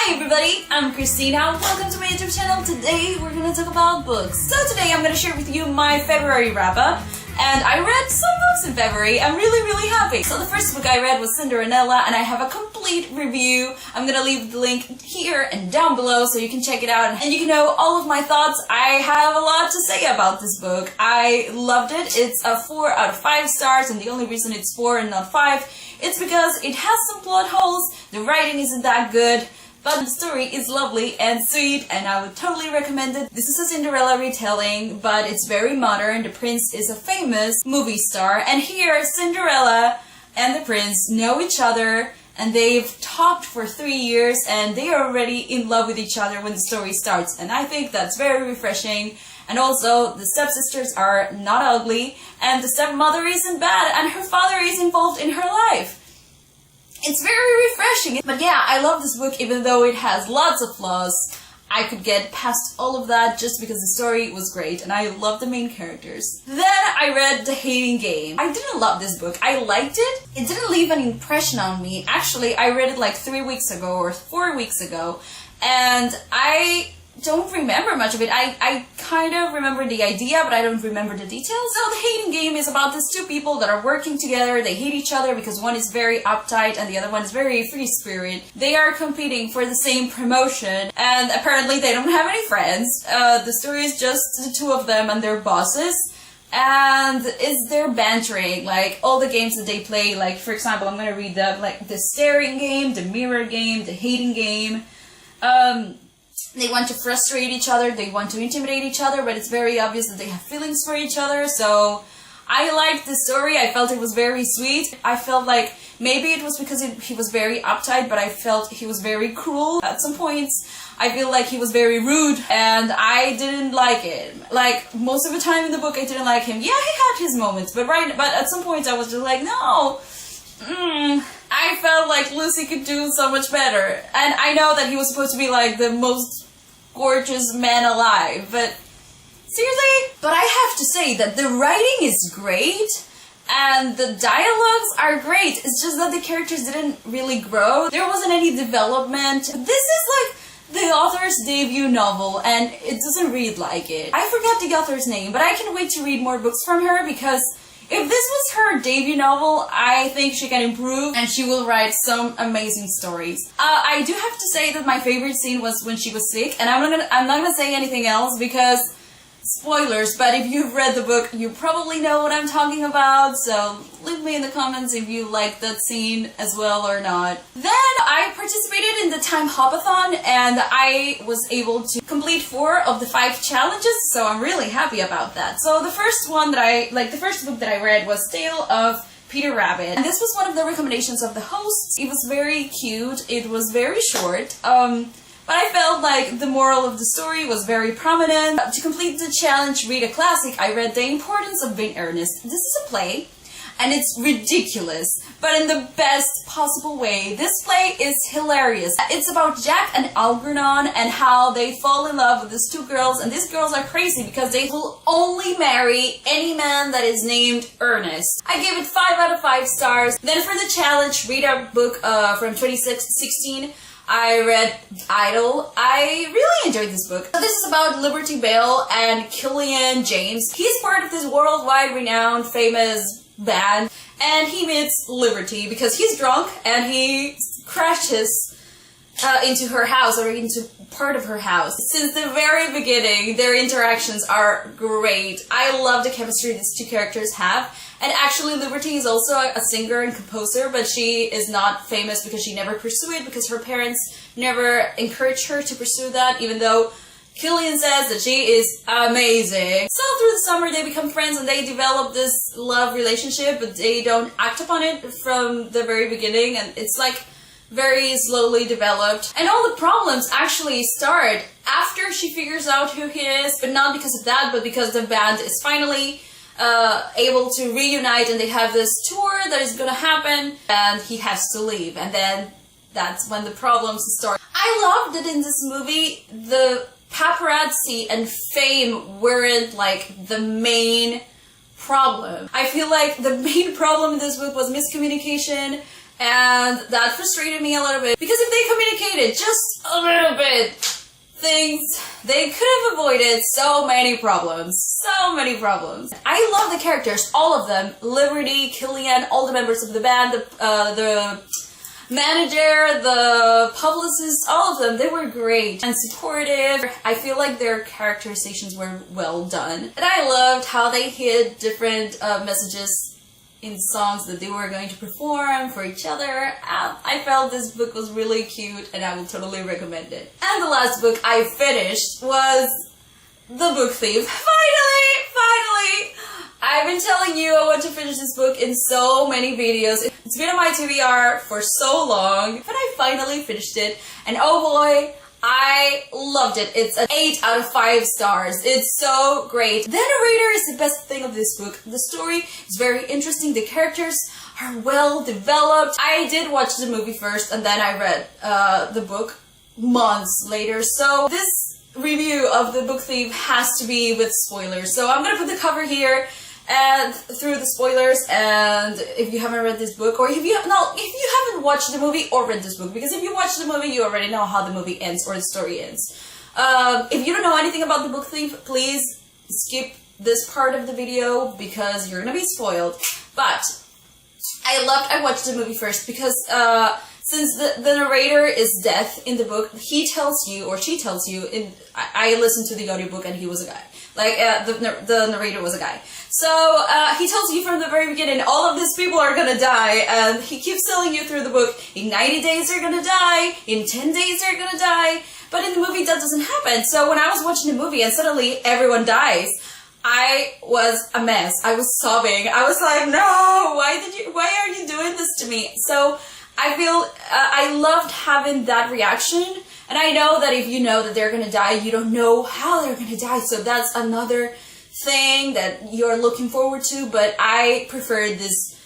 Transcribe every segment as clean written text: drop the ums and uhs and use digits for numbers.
Hi everybody, I'm Christina. Welcome to my YouTube channel. Today we're gonna talk about books. So today I'm gonna share with you my February wrap-up. And I read some books in February. I'm really happy. So the first book I read was Cinderella, and I have a complete review. I'm gonna leave the link here and down below so you can check it out and you can know all of my thoughts. I have a lot to say about this book. I loved it. It's a 4 out of 5 stars, and the only reason it's 4 and not 5 is because it has some plot holes, the writing isn't that good, but the story is lovely and sweet, and I would totally recommend it. This is a Cinderella retelling, but it's very modern. The prince is a famous movie star, and here Cinderella and the prince know each other, and they've talked for 3 years, and they are already in love with each other when the story starts, and I think that's very refreshing. And also, the stepsisters are not ugly, and the stepmother isn't bad, and her father is involved in her life. It's very refreshing. But yeah, I love this book even though it has lots of flaws. I could get past all of that just because the story was great and I love the main characters. Then I read The Hating Game. I didn't love this book. I liked it. It didn't leave an impression on me. Actually, I read it like 3 weeks ago or 4 weeks ago, and I don't remember much of it. I kind of remember the idea, but I don't remember the details. So The Hating Game is about these two people that are working together. They hate each other because one is very uptight and the other one is very free spirit. They are competing for the same promotion, and apparently they don't have any friends. The story is just the two of them and their bosses. And it's their bantering, like all the games that they play. Like, for example, I'm gonna read the staring game, the mirror game, the hating game. They want to frustrate each other, they want to intimidate each other, but it's very obvious that they have feelings for each other. So I liked the story. I felt it was very sweet. I felt like maybe it was because he was very uptight, but I felt he was very cruel. At some points, I feel like he was very rude, and I didn't like it. Like, most of the time in the book, I didn't like him. Yeah, he had his moments, but at some points I was just like, no. I felt like Lucy could do so much better. And I know that he was supposed to be like the most gorgeous man alive, but seriously? But I have to say that the writing is great and the dialogues are great. It's just that the characters didn't really grow. There wasn't any development. This is like the author's debut novel, and it doesn't read like it. I forgot the author's name, but I can wait to read more books from her, because if this was her debut novel, I think she can improve and she will write some amazing stories. I do have to say that my favorite scene was when she was sick, and I'm not gonna say anything else because spoilers, but if you've read the book, you probably know what I'm talking about, so leave me in the comments if you like that scene as well or not. Then I participated in the TimeHopAthon, and I was able to complete 4 of the 5 challenges, so I'm really happy about that. So the first one the first book that I read was Tale of Peter Rabbit, and this was one of the recommendations of the hosts. It was very cute, it was very short, but I felt like the moral of the story was very prominent. To complete the challenge, read a classic, I read The Importance of Being Earnest. This is a play, and it's ridiculous, but in the best possible way. This play is hilarious. It's about Jack and Algernon and how they fall in love with these 2 girls, and these girls are crazy because they will only marry any man that is named Ernest. I gave it 5 out of 5 stars. Then for the challenge, read a book from 2016. I read Idol. I really enjoyed this book. So this is about Liberty Bell and Killian James. He's part of this worldwide renowned famous band, and he meets Liberty because he's drunk and he crashes into her house, or into part of her house. Since the very beginning, their interactions are great. I love the chemistry these 2 characters have. And actually, Liberty is also a singer and composer, but she is not famous because she never pursued it, because her parents never encouraged her to pursue that, even though Killian says that she is amazing. So through the summer, they become friends and they develop this love relationship, but they don't act upon it from the very beginning, and it's like very slowly developed. And all the problems actually start after she figures out who he is, but not because of that, but because the band is finally able to reunite, and they have this tour that is gonna happen, and he has to leave, and then that's when the problems start. I love that in this movie, the paparazzi and fame weren't like the main problem. I feel like the main problem in this book was miscommunication And that frustrated me a little bit, because if they communicated just a little bit, they could have avoided so many problems. So many problems. I love the characters, all of them. Liberty, Killian, all the members of the band, the manager, the publicist, all of them, they were great and supportive. I feel like their characterizations were well done. And I loved how they hid different messages in songs that they were going to perform for each other. I felt this book was really cute and I would totally recommend it. And the last book I finished was The Book Thief. Finally! I've been telling you I want to finish this book in so many videos. It's been on my TBR for so long, but I finally finished it. And oh boy, I loved it. It's an 8 out of 5 stars. It's so great. The narrator is the best thing of this book. The story is very interesting. The characters are well developed. I did watch the movie first and then I read the book months later. So this review of The Book Thief has to be with spoilers. So I'm gonna put the cover here and through the spoilers, and if you haven't read this book, or if you haven't watched the movie or read this book, because if you watch the movie you already know how the movie ends or the story ends. If you don't know anything about The Book Thief, please skip this part of the video because you're gonna be spoiled. But I watched the movie first because since the narrator is deaf in the book, he tells you, or she tells you, I listened to the audiobook and he was a guy. Like, the narrator was a guy. So, he tells you from the very beginning, all of these people are gonna die, and he keeps telling you through the book, in 90 days they're gonna die, in 10 days they're gonna die, but in the movie that doesn't happen. So when I was watching the movie and suddenly everyone dies, I was a mess. I was sobbing. I was like, no, why are you doing this to me? So, I feel, I loved having that reaction, and I know that if you know that they're gonna die, you don't know how they're gonna die, so that's another thing that you're looking forward to, but I prefer this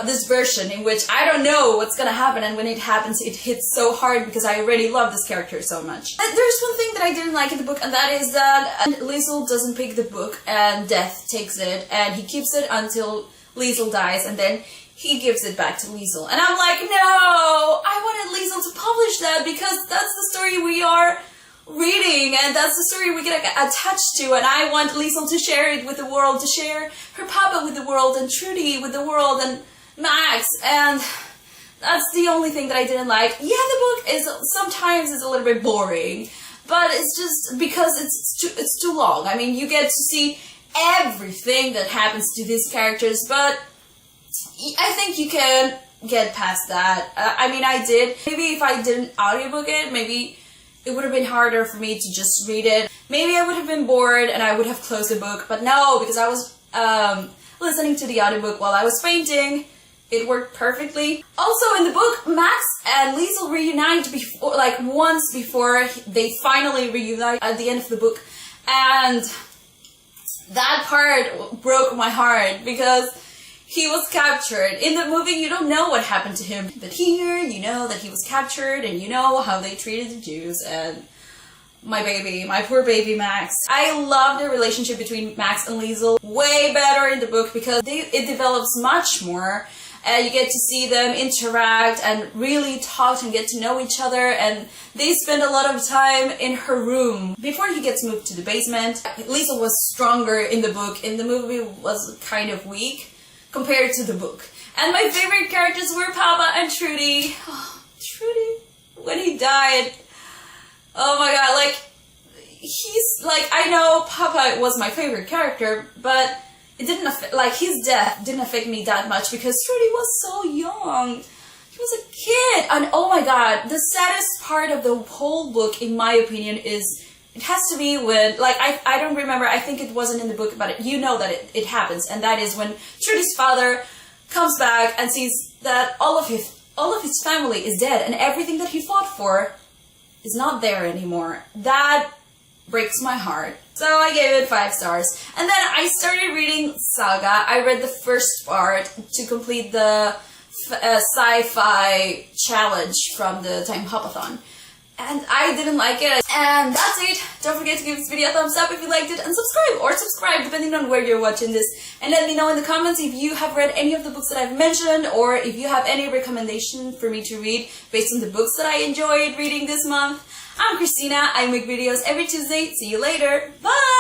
this version in which I don't know what's gonna happen, and when it happens it hits so hard because I already love this character so much. And there's one thing that I didn't like in the book, and that is that Liesl doesn't pick the book and Death takes it, and he keeps it until Liesl dies, and then he gives it back to Liesl. And I'm like, no! I wanted Liesl to publish that because that's the story we are reading, and that's the story we get attached to, and I want Liesl to share it with the world, to share her papa with the world, and Trudy with the world, and Max, and that's the only thing that I didn't like. Yeah, the book is sometimes a little bit boring, but it's just because it's too long. I mean, you get to see everything that happens to these characters, but I think you can get past that. I mean, I did. Maybe if I didn't audiobook it, maybe it would have been harder for me to just read it. Maybe I would have been bored and I would have closed the book, but no, because I was listening to the audiobook while I was painting. It worked perfectly. Also in the book, Max and Liesl reunite before, like once before they finally reunite at the end of the book, and that part broke my heart because he was captured. In the movie, you don't know what happened to him, but here, you know that he was captured, and you know how they treated the Jews, and my poor baby Max. I love the relationship between Max and Liesl way better in the book because it develops much more. You get to see them interact and really talk and get to know each other, and they spend a lot of time in her room before he gets moved to the basement. Liesl was stronger in the book. In the movie was kind of weak compared to the book. And my favorite characters were Papa and Trudy. Oh, Trudy, when he died. Oh my god, like, he's, like, I know Papa was my favorite character, but it didn't affect, like, his death didn't affect me that much because Trudy was so young. He was a kid. And oh my god, the saddest part of the whole book, in my opinion, is it has to be when, like, I don't remember, I think it wasn't in the book, but you know that it happens, and that is when Trudy's father comes back and sees that all of his family is dead, and everything that he fought for is not there anymore. That breaks my heart. So I gave it 5 stars. And then I started reading Saga. I read the first part to complete the sci-fi challenge from the TimeHopAthon. and I didn't like it. And that's it. Don't forget to give this video a thumbs up if you liked it, and subscribe depending on where you're watching this. And let me know in the comments if you have read any of the books that I've mentioned, or if you have any recommendation for me to read based on the books that I enjoyed reading this month. I'm Christina. I make videos every Tuesday. See you later. Bye!